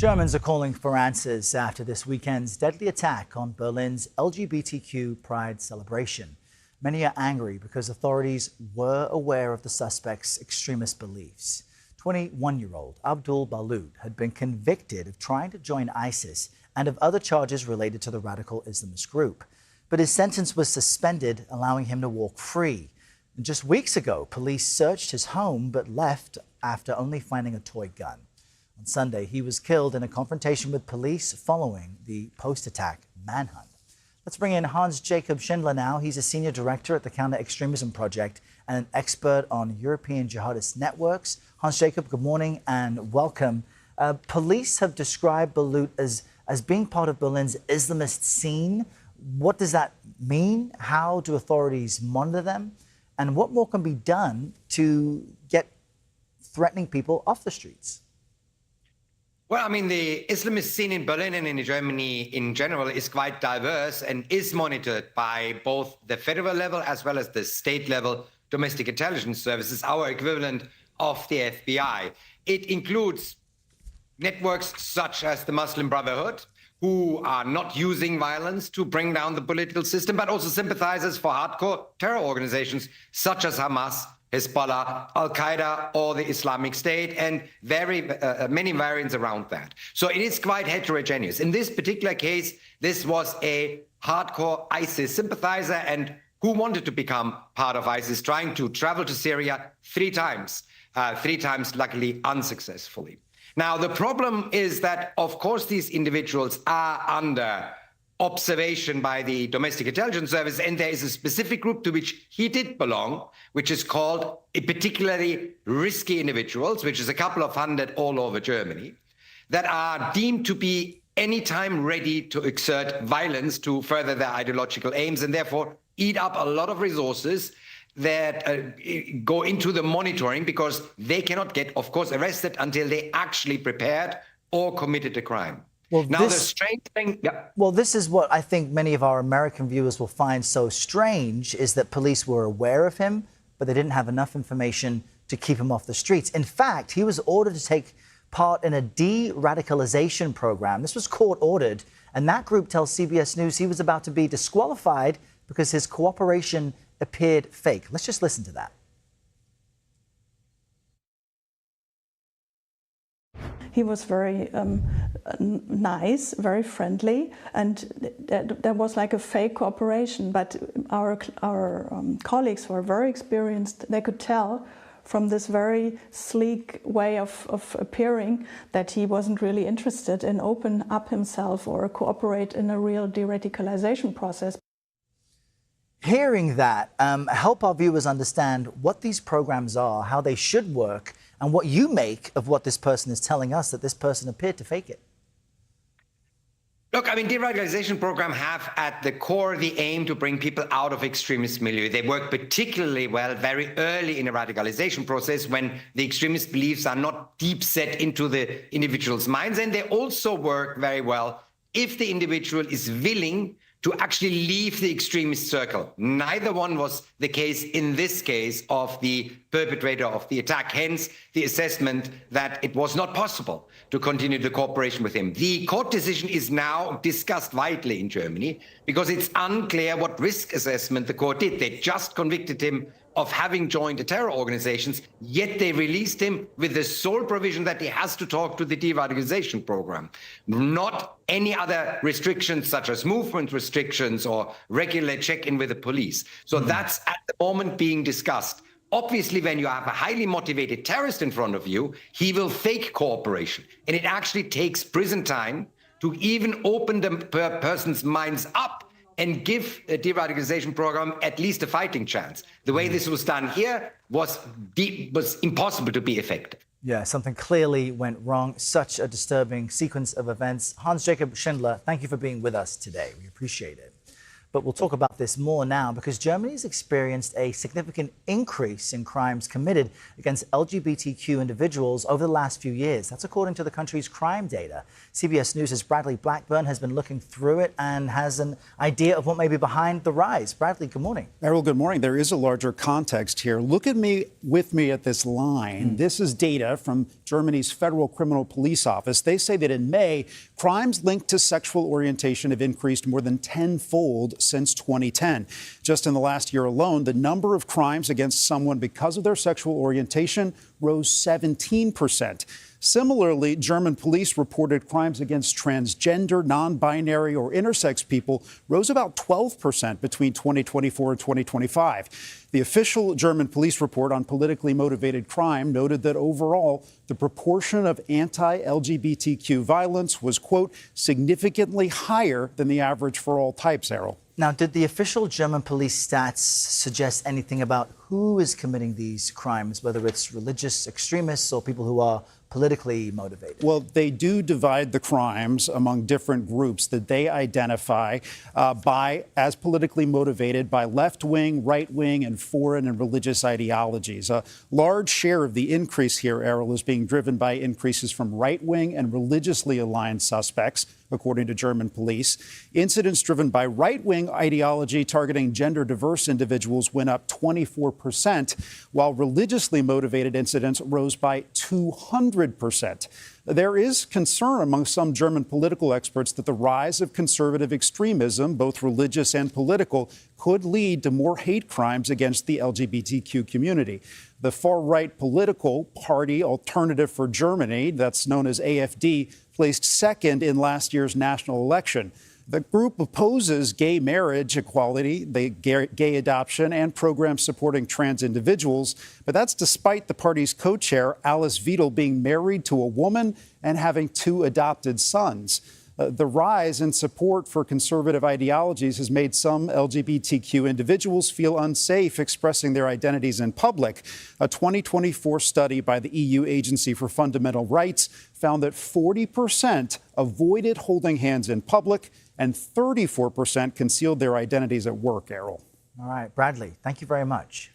Germans are calling for answers after this weekend's deadly attack on Berlin's LGBTQ pride celebration. Many are angry because authorities were aware of the suspect's extremist beliefs. 21-year-old Abdul Balud had been convicted of trying to join ISIS and of other charges related to the radical Islamist group. But his sentence was suspended, allowing him to walk free. And just weeks ago, police searched his home but left after only finding a toy gun. On Sunday, he was killed in a confrontation with police following the post-attack manhunt. Let's bring in Hans-Jakob Schindler now. He's a senior director at the Counter Extremism Project and an expert on European jihadist networks. Hans-Jakob, good morning and welcome. Police have described Balud as being part of Berlin's Islamist scene. What does that mean? How do authorities monitor them? And what more can be done to get threatening people off the streets? Well, I mean, the Islamist scene in Berlin and in Germany in general is quite diverse and is monitored by both the federal level as well as the state level domestic intelligence services, our equivalent of the FBI. It includes networks such as the Muslim Brotherhood, who are not using violence to bring down the political system, but also sympathizers for hardcore terror organizations such as Hamas, Hezbollah, Al-Qaeda, or the Islamic State, and many variants around that. So it is quite heterogeneous. In this particular case, this was a hardcore ISIS sympathizer and who wanted to become part of ISIS, trying to travel to Syria three times luckily unsuccessfully. Now, the problem is that, of course, these individuals are under observation by the domestic intelligence service, and there is a specific group to which he did belong, which is called a particularly risky individuals, which is a couple of hundred all over Germany, that are deemed to be anytime ready to exert violence to further their ideological aims and therefore eat up a lot of resources that go into the monitoring because they cannot get, of course, arrested until they actually prepared or committed a crime. Well, now, the strange thing... Yeah. Well, this is what I think many of our American viewers will find so strange, is that police were aware of him, but they didn't have enough information to keep him off the streets. In fact, he was ordered to take part in a de-radicalization program. This was court-ordered, and that group tells CBS News he was about to be disqualified because his cooperation appeared fake. Let's just listen to that. He was very nice, very friendly, and there was like a fake cooperation. But our colleagues were very experienced. They could tell from this very sleek way of appearing that he wasn't really interested in open up himself or cooperate in a real de-radicalization process. Hearing that, help our viewers understand what these programs are, how they should work, and what you make of what this person is telling us, that this person appeared to fake it. Look, I mean, de-radicalization programs have at the core the aim to bring people out of extremist milieu. They work particularly well very early in a radicalization process when the extremist beliefs are not deep set into the individual's minds. And they also work very well if the individual is willing to actually leave the extremist circle. Neither one was the case in this case of the perpetrator of the attack, hence the assessment that it was not possible to continue the cooperation with him. The court decision is now discussed widely in Germany because it's unclear what risk assessment the court did. They just convicted him of having joined the terror organizations, yet they released him with the sole provision that he has to talk to the de-radicalization program, not any other restrictions such as movement restrictions or regular check-in with the police. So that's at the moment being discussed. Obviously, when you have a highly motivated terrorist in front of you, he will fake cooperation. And it actually takes prison time to even open the person's minds up and give a de-radicalization program at least a fighting chance. The way this was done here was impossible to be effective. Yeah, something clearly went wrong. Such a disturbing sequence of events. Hans-Jakob Schindler, thank you for being with us today. We appreciate it. But we'll talk about this more now because Germany's experienced a significant increase in crimes committed against LGBTQ individuals over the last few years. That's according to the country's crime data. CBS News' Bradley Blackburn has been looking through it and has an idea of what may be behind the rise. Bradley, good morning. Errol, good morning. There is a larger context here. Look at me with me at this line. This is data from Germany's Federal Criminal Police Office. They say that in May, crimes linked to sexual orientation have increased more than tenfold since 2010. Just in the last year alone, the number of crimes against someone because of their sexual orientation rose 17%. Similarly, German police reported crimes against transgender, non-binary, or intersex people rose about 12% between 2024 and 2025. The official German police report on politically motivated crime noted that overall, the proportion of anti-LGBTQ violence was, quote, significantly higher than the average for all types, Errol. Now, did the official German police stats suggest anything about who is committing these crimes, whether it's religious extremists or people who are politically motivated? Well, they do divide the crimes among different groups that they identify as politically motivated by left-wing, right-wing, and foreign and religious ideologies. A large share of the increase here, Errol, is being driven by increases from right-wing and religiously aligned suspects, according to German police. Incidents driven by right-wing ideology targeting gender-diverse individuals went up 24%, while religiously motivated incidents rose by 200%. There is concern among some German political experts that the rise of conservative extremism, both religious and political, could lead to more hate crimes against the LGBTQ community. The far-right political party Alternative for Germany, that's known as AfD, placed second in last year's national election. The group opposes gay marriage equality, gay adoption, and programs supporting trans individuals. But that's despite the party's co-chair, Alice Weidel, being married to a woman and having 2 adopted sons. The rise in support for conservative ideologies has made some LGBTQ individuals feel unsafe expressing their identities in public. A 2024 study by the EU Agency for Fundamental Rights found that 40% avoided holding hands in public and 34% concealed their identities at work, Errol. All right, Bradley, thank you very much.